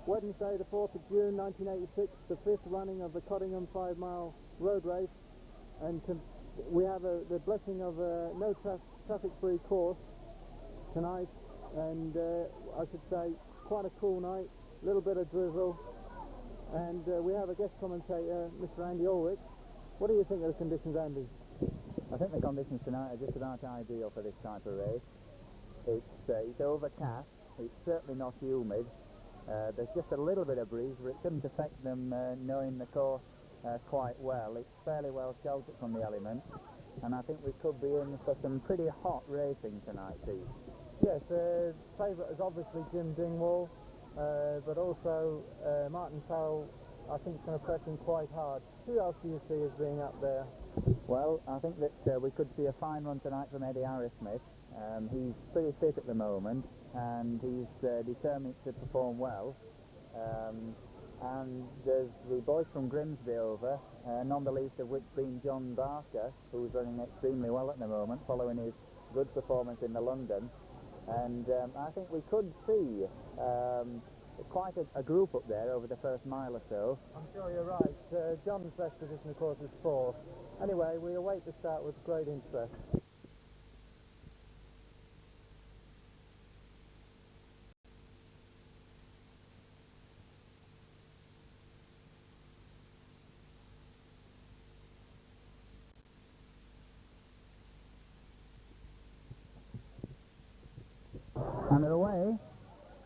Wednesday the 4th of June 1986, the 5th running of the Cottingham 5-mile road race, and we have the blessing of a no traffic-free course tonight, and I should say quite a cool night, a little bit of drizzle, and we have a guest commentator, Mr. Andy Ulrich. What do you think of the conditions, Andy? I think the conditions tonight are just about ideal for this type of race. It's overcast, it's certainly not humid, there's just a little bit of breeze, but it shouldn't affect them knowing the course quite well. It's fairly well sheltered from the elements, and I think we could be in for some pretty hot racing tonight, Steve. Yes, the favourite is obviously Jim Dingwall, but also Martin Farrell, I think, is going to press him quite hard. Who else do you see as being up there? Well, I think that we could see a fine run tonight from Eddie Arrowsmith. He's pretty fit at the moment, and he's determined to perform well. And there's the boys from Grimsby over, none the least of which being John Barker, who's running extremely well at the moment, following his good performance in the London. And I think we could see quite a group up there over the first mile or so. I'm sure you're right. John's best position, of course, is 4th. Anyway, we await the start with great interest. And they're away,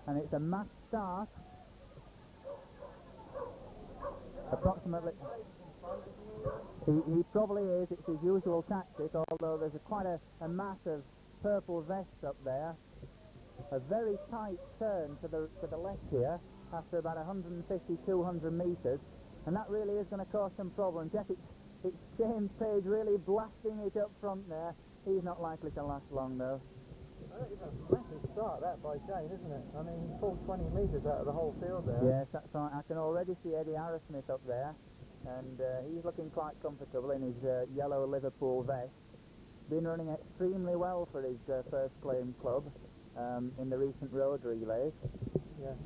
and it's a mass start. Approximately, he probably is. It's his usual tactic, although there's quite a mass of purple vests up there. A very tight turn to the left here after about 150-200 metres, and that really is going to cause some problems. Yes, it's James Page really blasting it up front there. He's not likely to last long though. It's a massive start, that, by Shane, isn't it? I mean, he pulled 20 metres out of the whole field there. Yes, that's right. I can already see Eddie Arrowsmith up there, and he's looking quite comfortable in his yellow Liverpool vest. Been running extremely well for his first claim club in the recent road relays. Yeah.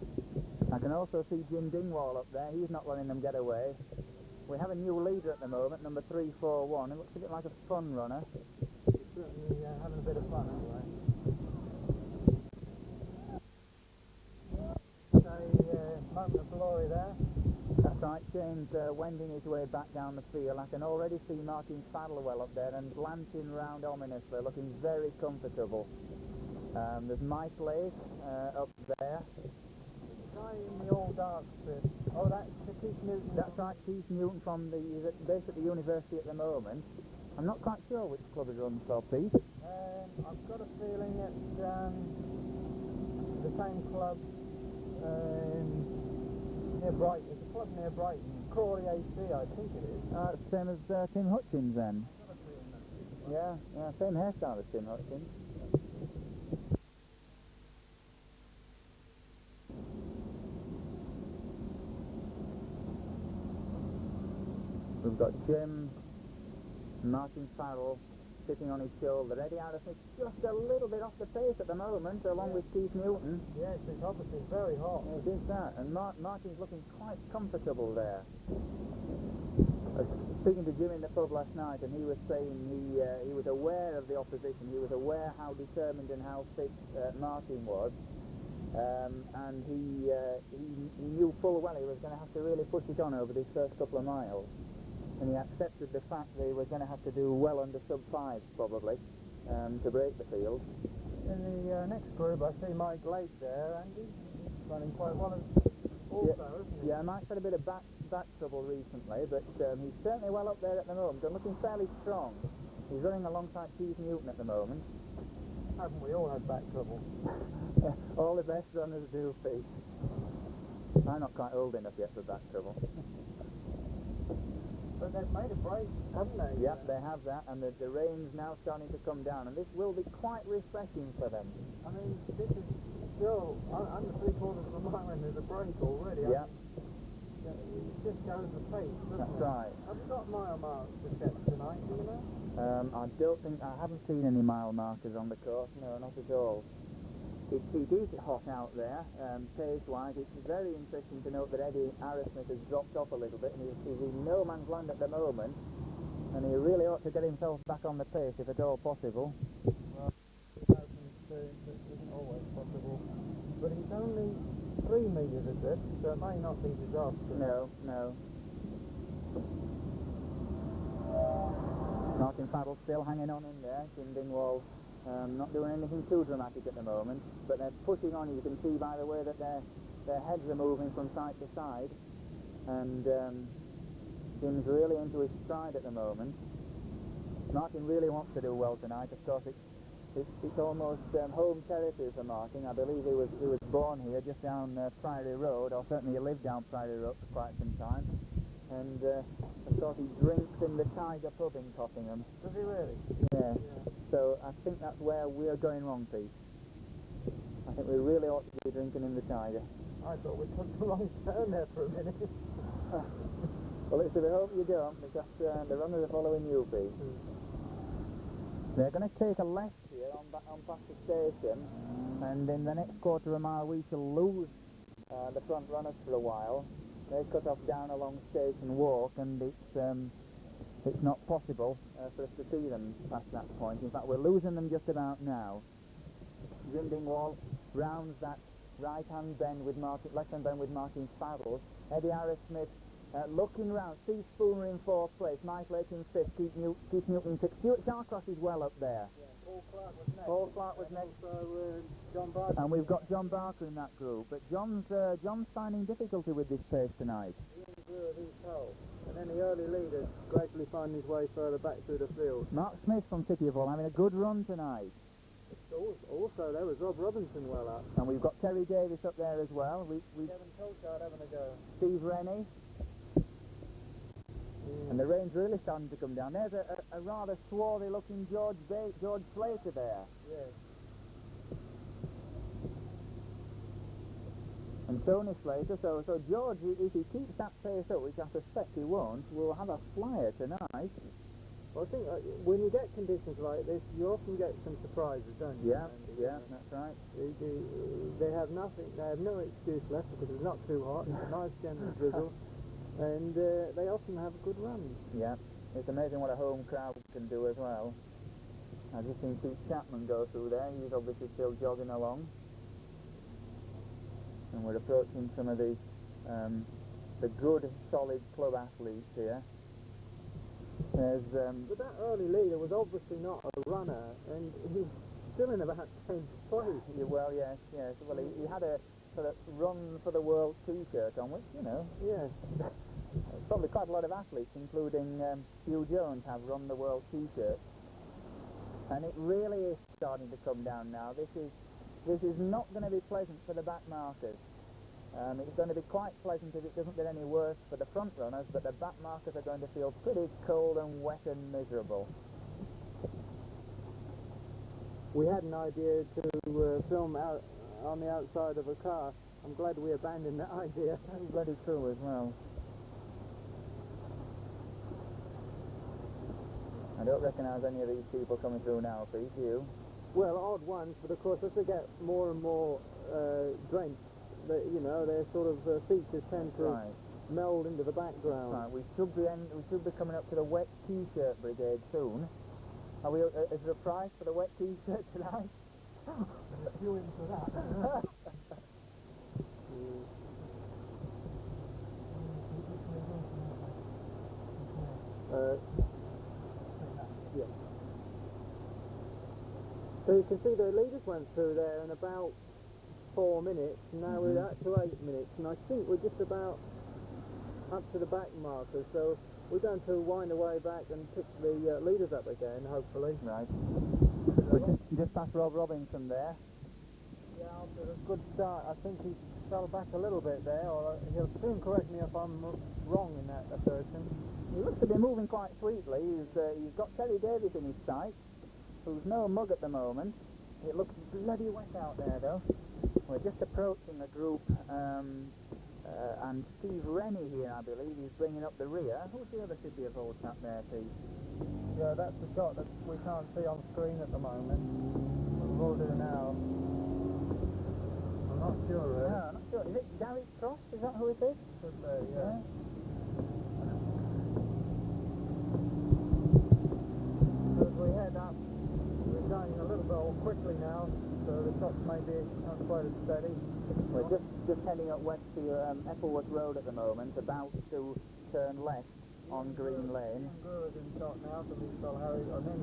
I can also see Jim Dingwall up there. He's not letting them get away. We have a new leader at the moment, number 341. He looks a bit like a fun runner. He's certainly having a bit of fun anyway. Moment of glory there. That's right, James wending his way back down the field. I can already see Martin Fadlwell up there and glancing round ominously, looking very comfortable. There's Mike Lake up there. The guy in the all dark strip. Oh, that's Keith Newton. That's right, Keith Newton from he's based at the university at the moment. I'm not quite sure which club he runs for, Pete. I've got a feeling it's the same club near Brighton. It's a club near Brighton. Crawley AC, I think it is. Same as Tim Hutchins then. Yeah, same hairstyle as Tim Hutchins. We've got Jim, Martin Farrell sitting on his shoulder. Eddie Arrowsmith just a little bit off the pace at the moment, along with Keith Newton. Yes, it's obviously very hot. It is that, and Martin's looking quite comfortable there. I was speaking to Jim in the pub last night, and he was saying he was aware of the opposition. He was aware how determined and how fit Martin was, and he knew full well he was going to have to really push it on over these first couple of miles. And he accepted the fact that he was going to have to do well under sub-5 probably to break the field. In the next group I see Mike Lake there, and he's running quite well also, isn't he? Yeah, Mike's had a bit of back trouble recently, but he's certainly well up there at the moment and looking fairly strong. He's running alongside Keith Newton at the moment. Haven't we all had back trouble? Yeah, all the best runners do, Pete. I'm not quite old enough yet for back trouble. But they've made a break, haven't they? Yeah, they have that, and the rain's now starting to come down, and this will be quite refreshing for them. I mean, this is still under 3/4 of a mile and there's a break already. Yeah. It just goes the pace, doesn't That's it? right. Have you got mile marks to check tonight, do you know? I haven't seen any mile markers on the course, no, not at all. It is hot out there, pace-wise. It's very interesting to note that Eddie Arrowsmith has dropped off a little bit, and he's in no man's land at the moment, and he really ought to get himself back on the pace if at all possible. Well, he has some experience that isn't always possible, but he's only 3 metres adrift, so it may not be disastrous. No. Martin Faddle still hanging on in there. Jim Dingwall not doing anything too dramatic at the moment, but they're pushing on. You can see by the way that their heads are moving from side to side, and Jim's really into his stride at the moment. Martin really wants to do well tonight. Of course, it's almost home territory for Martin. I believe he was born here, just down Priory Road, or certainly he lived down Priory Road for quite some time. And of course he drinks in the Tiger pub in Cottingham. Does he really? Yeah. So I think that's where we're going wrong, Pete. I think we really ought to be drinking in the Tiger. I thought we took the wrong turn there for a minute. Well, let's hope you don't, because the runners are following you, Pete. They're going to take a left here on past the station, and in the next quarter of a mile we shall lose the front runners for a while. They cut off down along Station Walk, and it's not possible for us to see them past that point. In fact, we're losing them just about now. Jim Dingwall rounds that right-hand bend with left-hand bend with Martin Faddle. Eddie Arrowsmith looking round. Steve Spooner in 4th place, Mike Lake in 5th, Keith Newton 6th. Stuart Shawcross is well up there. Yeah, Paul Clark was next. Paul Clark was next. Also John Barker. And we've got John Barker in that group, but John's finding difficulty with this pace tonight. Ian Greer at East Hull. And then the early leaders gradually finding his way further back through the field. Mark Smith from City of Hull having a good run tonight. Also, there was Rob Robinson well up. And we've got Terry Davis up there as well. Kevin Colchard having a go. Steve Rennie. Yeah. And the rain's really starting to come down. There's a rather swarthy looking George Slater there. Yes. And Tony Slater, so George, if he keeps that pace up, which I suspect he won't, will have a flyer tonight. Well, I think when you get conditions like this, you often get some surprises, don't you? Yeah, that's right. They have nothing. They have no excuse left because it's not too hot. It's a nice gentle drizzle, and they often have good runs. Yeah, it's amazing what a home crowd can do as well. I've just seen Pete Chapman go through there. He's obviously still jogging along, and we're approaching some of the good, solid club athletes here. There's But that early leader was obviously not a runner, and he's still in about 10th place. well, yes. Well, he had a sort of run for the world T-shirt on, which, you know, Yes. probably quite a lot of athletes, including Hugh Jones, have run the world T-shirt. And it really is starting to come down now. This is not going to be pleasant for the back markers. It's going to be quite pleasant if it doesn't get any worse for the front runners, but the back markers are going to feel pretty cold and wet and miserable. We had an idea to film out on the outside of a car. I'm glad we abandoned that idea. That's bloody true as well. I don't recognise any of these people coming through now, Pete, do you? Well, odd ones, but of course as they get more and more drenched, their sort of features tend to meld into the background. Right, we should be coming up to the wet T-shirt brigade soon. Are we? Is there a prize for the wet T-shirt tonight? You in for that? Yeah. So you can see the leaders went through there in about 4 minutes, and now we're up to 8 minutes, and I think we're just about up to the back markers, so we're going to wind our way back and pick the leaders up again, hopefully. Right. We're just past Rob Robinson there. Yeah, after a good start, I think he fell back a little bit there, or he'll soon correct me if I'm wrong in that assertion. He looks to be moving quite sweetly. He's got Terry Davis in his sight, who's no mug at the moment. It looks bloody wet out there, though. We're just approaching the group, and Steve Rennie here, I believe, is bringing up the rear. Who's the other City of Hull chap there, Pete? Yeah, that's the shot that we can't see on screen at the moment. But we'll do now. not sure really. No, I'm not sure. Is it Gary Cross? Is that who it is? Could be, yeah. As we head up, we're going a little bit more quickly now, so the shots may be not quite as steady. We're just heading up west to Eppleworth Road at the moment, about to turn left on Green Lane. Brewer's in shot now, so we shall Harry, and then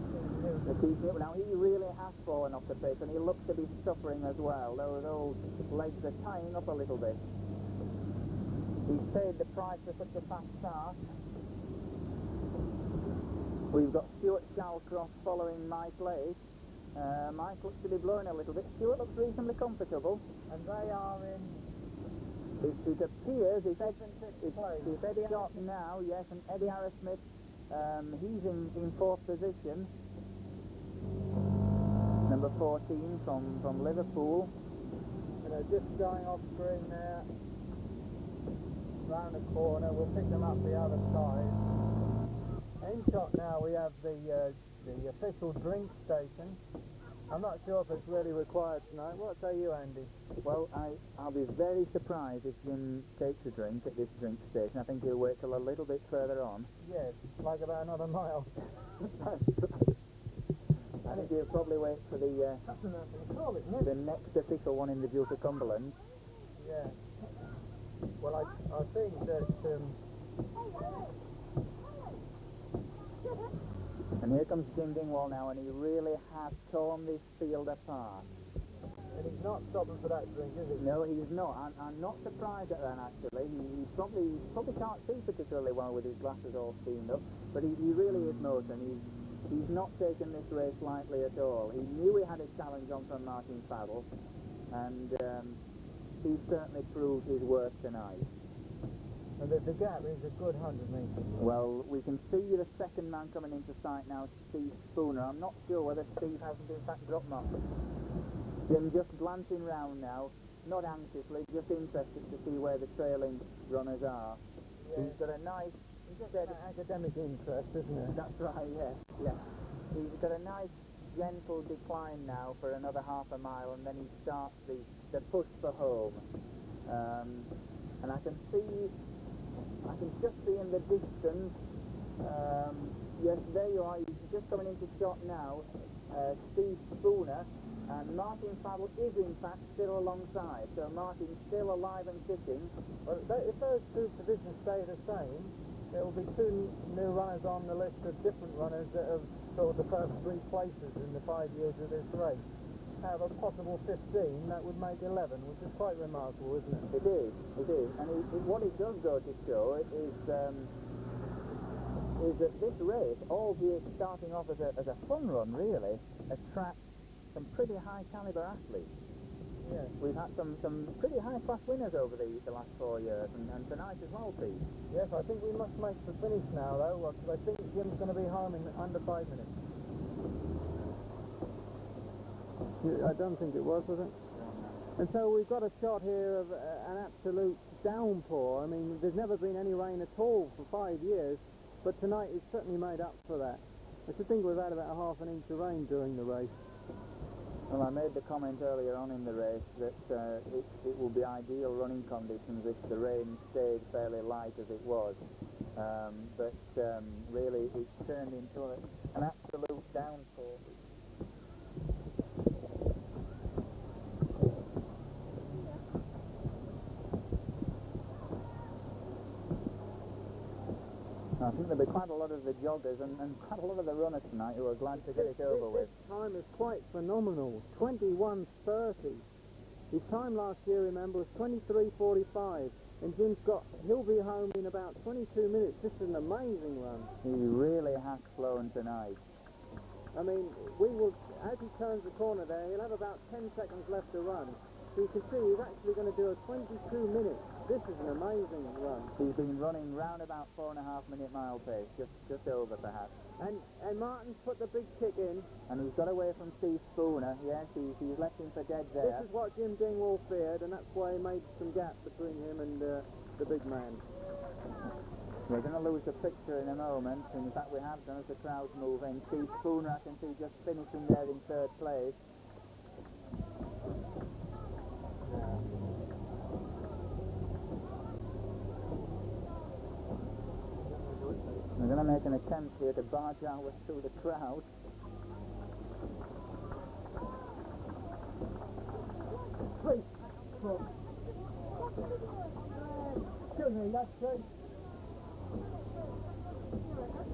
Now he really has fallen off the pace, and he looks to be suffering as well. Those old legs are tying up a little bit. He's paid the price for such a fast start. We've got Stuart Shallcross following Mike Lake. Mike looks to be blowing a little bit. Stuart looks reasonably comfortable. and they are in It appears it's place. Eddie Shot now, yes, and Eddie Harris-Smith, he's in fourth position. Number 14 from Liverpool. And they're just going off screen there, round the corner. We'll pick them up the other side. In shot now we have the official drink station. I'm not sure if it's really required tonight. What say you, Andy? Well, I'll be very surprised if Jim takes a drink at this drink station. I think he'll wait till a little bit further on. Yes, like about another mile. I think he'll probably wait for the next official one in the Duke of Cumberland. Yeah. Well, I think that And here comes Jim Dingwall now, and he really has torn this field apart. and he's not stopping for that drink, is he? No, he's not. I'm not surprised at that, actually. He probably can't see particularly well with his glasses all steamed up, but he really is motoring. He's not taken this race lightly at all. He knew he had a challenge on from Martin Faddle, and he certainly proved his worth tonight. And the gap is a good 100 metres. Well, we can see the second man coming into sight now, Steve Spooner. I'm not sure whether Steve hasn't in fact dropped off. Jim just glancing round now, not anxiously, just interested to see where the trailing runners are. Yeah. He's got a nice... He's just got an academic interest, isn't it? That's right, yeah. He's got a nice gentle decline now for another half a mile, and then he starts the push for home. And I can just see in the distance, yes, there you are, he's just coming into shot now, Steve Spooner, and Martin Faddle is in fact still alongside, so Martin's still alive and kicking. Well, if those two positions stay the same, there will be two new runners on the list of different runners that have scored the first 3 places in the 5 years of this race. Have a possible 15, that would make 11, which is quite remarkable, isn't it? It is. And what it does go to show is that this race, albeit starting off as a fun run really, attracts some pretty high caliber athletes. Yes. We've had some pretty high class winners over the last 4 years, and tonight as well, Pete. Yes, I think we must make the finish now, though, because I think Jim's going to be home in under 5 minutes. I don't think it was it? And so we've got a shot here of an absolute downpour. I mean, there's never been any rain at all for 5 years, but tonight it's certainly made up for that. I should think we've had about ½ an inch of rain during the race. Well, I made the comment earlier on in the race that it will be ideal running conditions if the rain stayed fairly light as it was. But really it's turned into an absolute downpour. I think there'll be quite a lot of the joggers and quite a lot of the runners tonight who are glad to get it over with. This time is quite phenomenal, 21:30. His time last year, remember, was 23:45, and he'll be home in about 22 minutes. This is an amazing run. He really has flown tonight. I mean, we will, as he turns the corner there, he'll have about 10 seconds left to run. So you can see he's actually going to do a 22 minutes. This is an amazing run. He's been running round about 4.5 minute mile pace, just over perhaps. And Martin's put the big kick in. And he's got away from Steve Spooner. Yes, he's left him for dead there. This is what Jim Dingwall feared, and that's why he made some gap between him and the big man. We're going to lose the picture in a moment. In fact, we have done as the crowd's moving. Steve Spooner, I can see, just finishing there in 3rd place. Yeah. going to make an attempt here to barge our way through the crowd.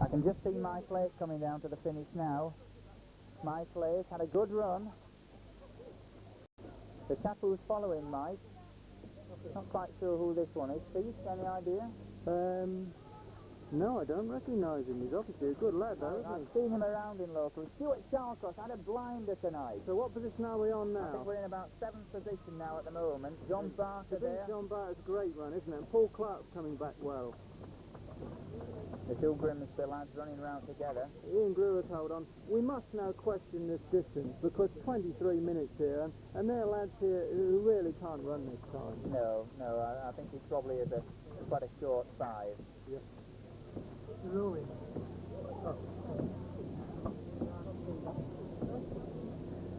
I can just see Mike Lake coming down to the finish now. Mike Lake had a good run. The chap who's following Mike, not quite sure who this one is. Steve, any idea? No, I don't recognise him. He's obviously a good lad, though, isn't I've seen him around in local. Stuart Sharcross had a blinder tonight. he? So what position are we on now? I think we're in about 7th position now at the moment. John Barker there. John Barker's a great run, isn't it? And Paul Clark's coming back well. The two Grimsby lads running round together. Ian Brewer's hold on. We must now question this distance because 23 minutes here, and there are lads here who really can't run this time. No, I think he probably is quite a short 5. Yeah. Really?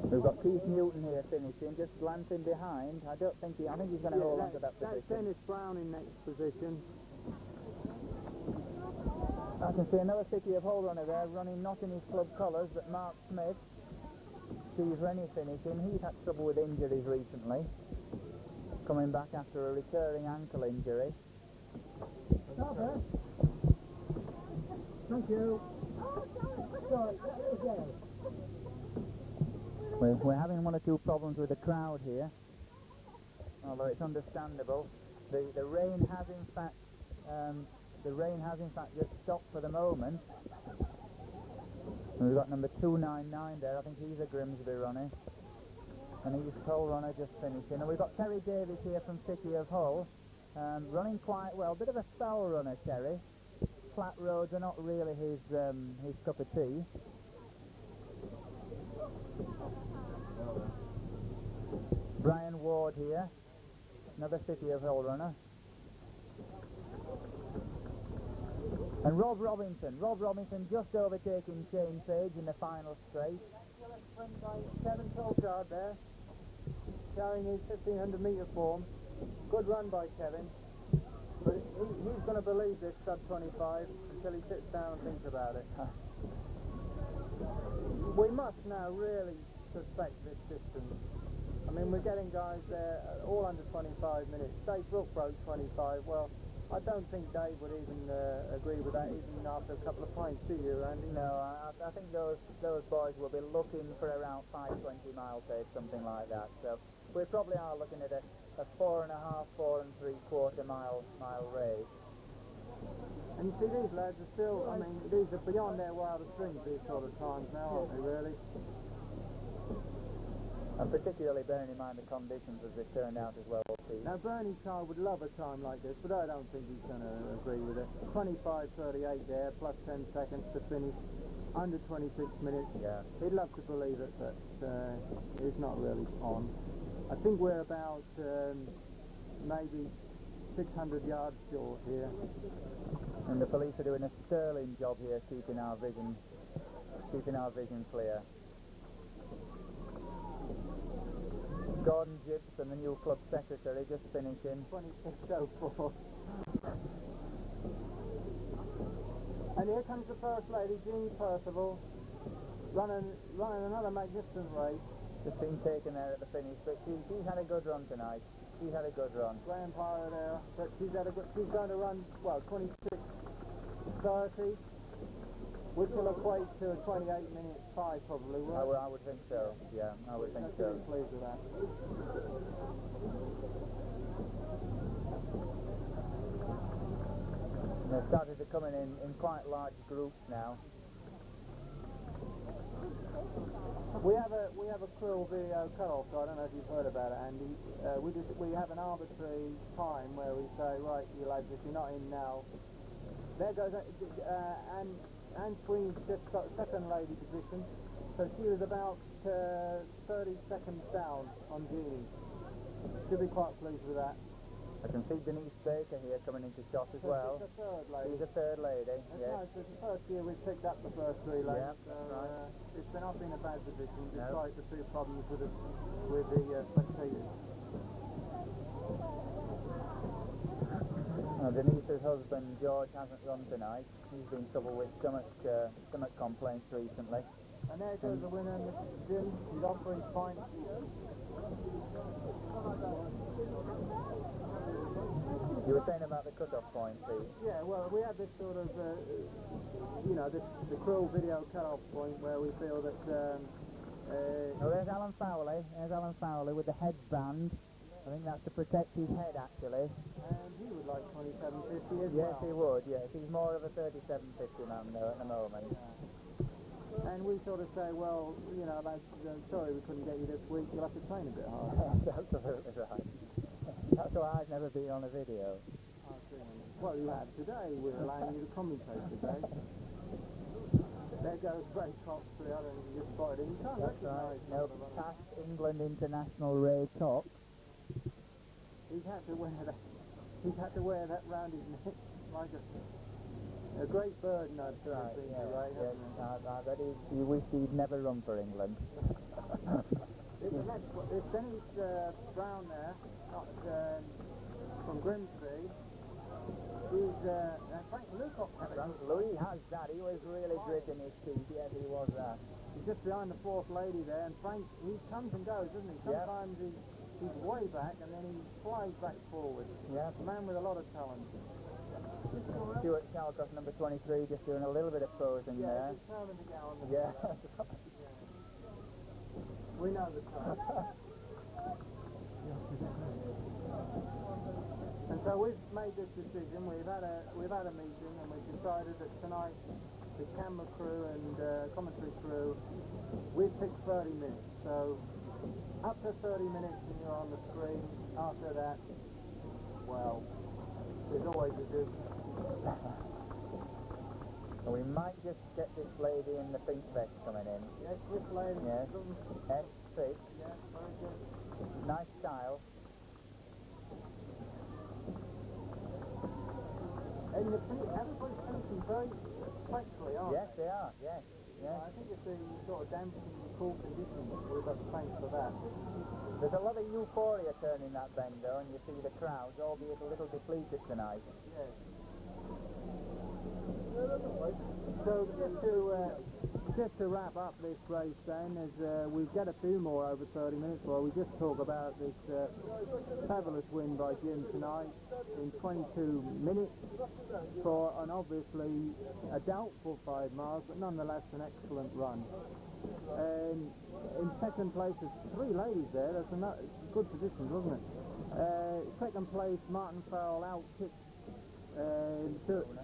We've got Keith Newton here finishing, just glancing behind. I think he's going to hold on to that position. That's Dennis Brown in next position. I can see another City of Hull runner there, running not in his club colours, but Mark Smith. Steve Rennie finishing. He's had trouble with injuries recently, coming back after a recurring ankle injury. Stop it. Thank you. We're having one or two problems with the crowd here, although it's understandable. The rain has in fact just stopped for the moment. And we've got number 299 there. I think he's a Grimsby runner, and he's Hull runner just finishing. And we've got Terry Davis here from City of Hull, running quite well. Bit of a foul runner, Terry. Flat roads are not really his cup of tea. Brian Ward here, another City of Hull runner. And Rob Robinson just overtaking Shane Page in the final straight. Kevin Colchard there, showing his 1500 metre form. Good run by Kevin, but he's going to believe this sub 25 until he sits down and thinks about it. We must now really suspect this distance. I mean, we're getting guys there all under 25 minutes. Dave Brook broke 25. Well, I don't think Dave would even agree with that, even after a couple of pints, do you, Andy? No, I think those boys will be looking for around 5:20 mile pace, something like that. So we probably are looking at a 4.5, 4 3/4 mile race. And you see, these lads are still, I mean, these are beyond their wildest dreams, these sort of times now, aren't they, really? And particularly bearing in mind the conditions as they turned out as well, Steve. Now, Bernie Child would love a time like this, but I don't think he's going to agree with it. 25.38 there, plus 10 seconds to finish, under 26 minutes. Yeah. He'd love to believe it, but it's not really on. I think we're about maybe 600 yards short here. And the police are doing a sterling job here, keeping our vision clear. Gordon Gibson, the new club secretary, just finishing. 26.04. And here comes the First Lady, Jean Percival, running another magnificent race. Just been taken there at the finish, but she's had a good run tonight. She's had a good run. Graham Pyro there, but she's going to run, well, 26.30. Which will equate to a 28-minute 5 probably, right? I would think so, yeah, I would think so. I'm pleased with that. They've started to come in quite large groups now. We have a cruel video cut-off, so I don't know if you've heard about it, Andy. We have an arbitrary time where we say, right, you lads, if you're not in now, there goes, Anne Sweeney's just got second lady position, so she was about 30 seconds down on Jeannie. Should be quite pleased with that. I can see Denise Baker here coming into shot as well. She's the third lady. She's the third lady, yes. Nice. It's the first year we've picked up the first 3 ladies, Yeah, so right. it's been not been a bad position, No. despite the 2 problems with the spectators. Denise's husband George hasn't run tonight. He's been trouble with stomach complaints recently. And there goes the winner, Mr. Jim. He's offering points. You were saying about the cut-off point, Pete? Yeah, well, we have this sort of, the cruel video cut-off point where we feel that... oh, there's Alan Fowley. There's Alan Fowley with the headband. I think that's to protect his head, actually. And he would like 27.50 as well. Yes, he would, yes. He's more of a 37.50 man, though, at the moment. Yeah. And we sort of say, well, you know, like, sorry we couldn't get you this week, you'll have to train a bit harder. That's absolutely right. That's why I've never been on a video. Well, you have today. We're allowing you to commentate today. There goes Ray Cox, the other one you just spotted him. You can't recognise him. No, past England international Ray Cox. He's had to wear that. He's had to wear that round his neck like a great burden. I'd say. Right, Ray, yes. I bet he wished he'd never run for England. It's Dennis Brown there, from Grimsby. He's Frank Lukoff. Louis has that. He was really gritting his teeth. Yes, he was that. He's just behind the fourth lady there, and Frank, he comes and goes, doesn't he? Sometimes he's way back, and then he flies back forward. Yeah. A man with a lot of talent. Stuart Chalcross, number 23, just doing a little bit of posing there. He's determined to get on the yeah. We know the time. And so we've made this decision. We've had a meeting, and we've decided that tonight the camera crew and commentary crew, we've picked 30 minutes. So up to 30 minutes and you're on the screen. After that, well, there's always a do. So we might just get this lady in the pink vest coming in. Yes, this lady. Yes. S6. Yes, very good. Nice style. And everybody's finishing very flexibly, aren't Yes, they are. Yes. Yes. I think it's the sort of dampening the cool conditions. We've got thanks for that. There's a lot of euphoria turning that bend, though, and you see the crowds, albeit a little depleted tonight. Yes. So just to wrap up this race then, as we've got a few more over 30 minutes, well, we just talk about this fabulous win by Jim tonight in 22 minutes for an obviously a doubtful 5 miles, but nonetheless an excellent run. And in second place, there's 3 ladies there. That's a good position, wasn't it? Second place, Martin Farrell out-kicked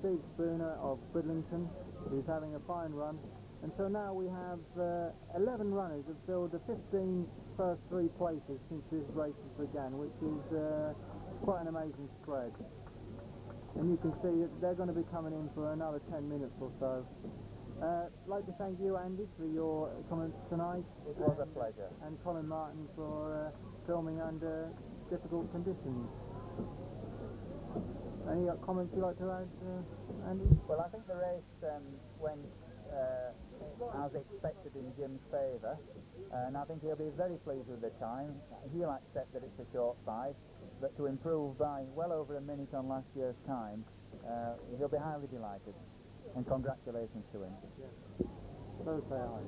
Steve Spooner of Bridlington, who's having a fine run. And so now we have 11 runners have filled the 15 first 3 places since this race began, which is quite an amazing spread. And you can see that they're going to be coming in for another 10 minutes or so. I'd like to thank you, Andy, for your comments tonight. It was a pleasure. And Colin Martin for filming under difficult conditions. Any comments you'd like to add, Andy? Well, I think the race went as expected in Jim's favour, and I think he'll be very pleased with the time. He'll accept that it's a short 5, but to improve by well over a minute on last year's time, he'll be highly delighted, and congratulations to him. Yeah. So say I.